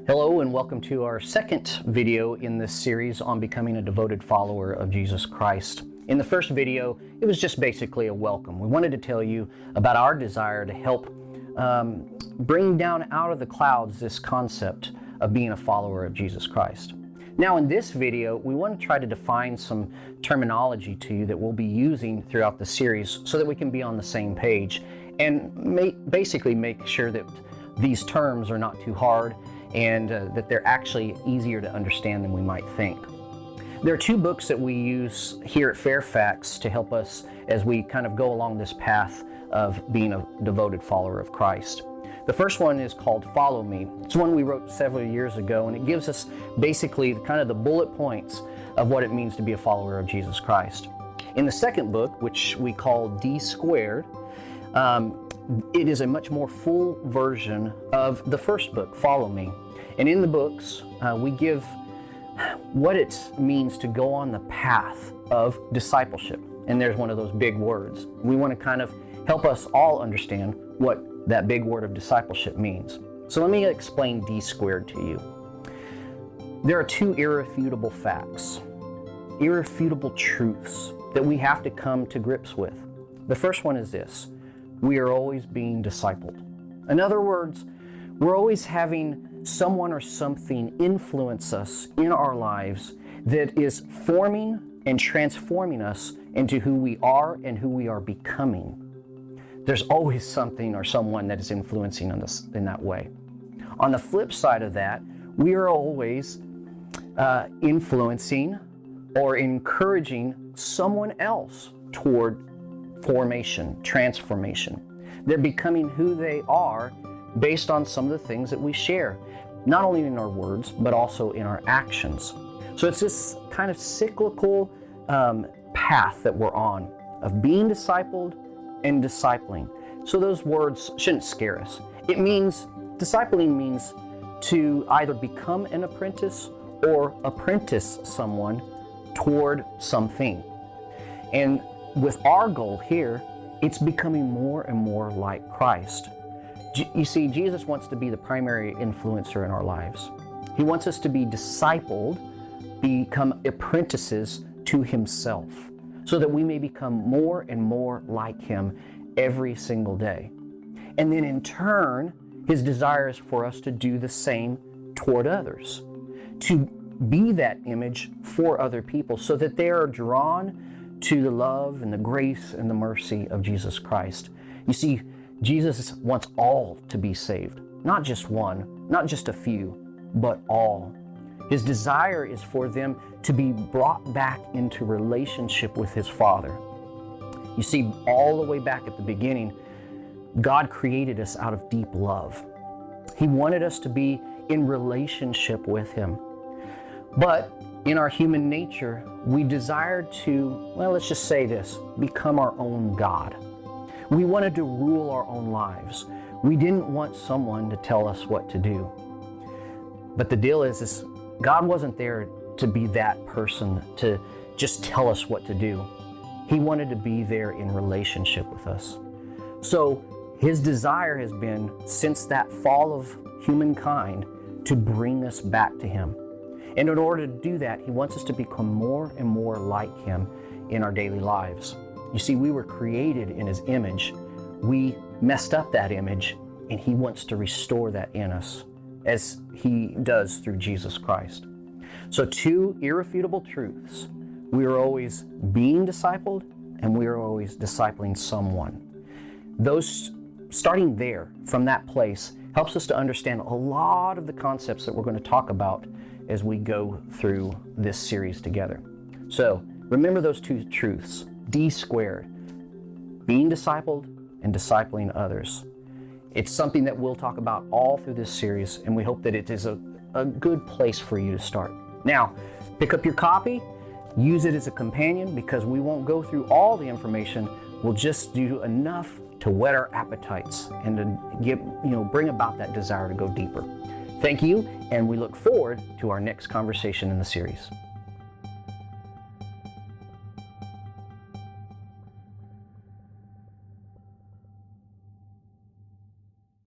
Hello and welcome to our second video in this series on becoming a devoted follower of Jesus Christ. In the first video, it was just basically a welcome. We wanted to tell you about our desire to help bring down out of the clouds this concept of being a follower of Jesus Christ. Now in this video, we want to try to define some terminology to you that we'll be using throughout the series so that we can be on the same page and basically make sure that these terms are not too hard and that they're actually easier to understand than we might think. There are two books that we use here at Fairfax to help us as we kind of go along this path of being a devoted follower of Christ. The first one is called Follow Me. It's one we wrote several years ago, and it gives us basically kind of the bullet points of what it means to be a follower of Jesus Christ. In the second book, which we call D Squared, it is a much more full version of the first book, Follow Me. And in the books, we give what it means to go on the path of discipleship. And there's one of those big words. We want to kind of help us all understand what that big word of discipleship means. So let me explain D Squared to you. There are two irrefutable facts, irrefutable truths that we have to come to grips with. The first one is this: we are always being discipled. In other words, we're always having someone or something influence us in our lives that is forming and transforming us into who we are and who we are becoming. There's always something or someone that is influencing us in that way. On the flip side of that, we are always influencing or encouraging someone else toward formation, transformation. They're becoming who they are based on some of the things that we share, not only in our words, but also in our actions. So it's this kind of cyclical path that we're on of being discipled and discipling. So those words shouldn't scare us. Discipling means to either become an apprentice or apprentice someone toward something. And with our goal here, it's becoming more and more like Christ. You see, Jesus wants to be the primary influencer in our lives. He wants us to be discipled, become apprentices to himself, so that we may become more and more like him every single day. And then in turn, his desire is for us to do the same toward others, to be that image for other people so that they are drawn to the love and the grace and the mercy of Jesus Christ. You see, Jesus wants all to be saved, not just one, not just a few, but all. His desire is for them to be brought back into relationship with his Father. You see, all the way back at the beginning, God created us out of deep love. He wanted us to be in relationship with him. But in our human nature, we desire to, well, let's just say this, become our own God. We wanted to rule our own lives. We didn't want someone to tell us what to do. But the deal is God wasn't there to be that person to just tell us what to do. He wanted to be there in relationship with us. So his desire has been, since that fall of humankind, to bring us back to him. And in order to do that, he wants us to become more and more like him in our daily lives. You see, we were created in his image. We messed up that image, and he wants to restore that in us, as he does through Jesus Christ. So two irrefutable truths: we are always being discipled, and we are always discipling someone. Those, starting there, from that place, helps us to understand a lot of the concepts that we're going to talk about as we go through this series together. So remember those two truths: D Squared, being discipled and discipling others. It's something that we'll talk about all through this series, and we hope that it is a good place for you to start. Now, pick up your copy, use it as a companion, because we won't go through all the information. We'll just do enough to whet our appetites and to bring about that desire to go deeper. Thank you, and we look forward to our next conversation in the series.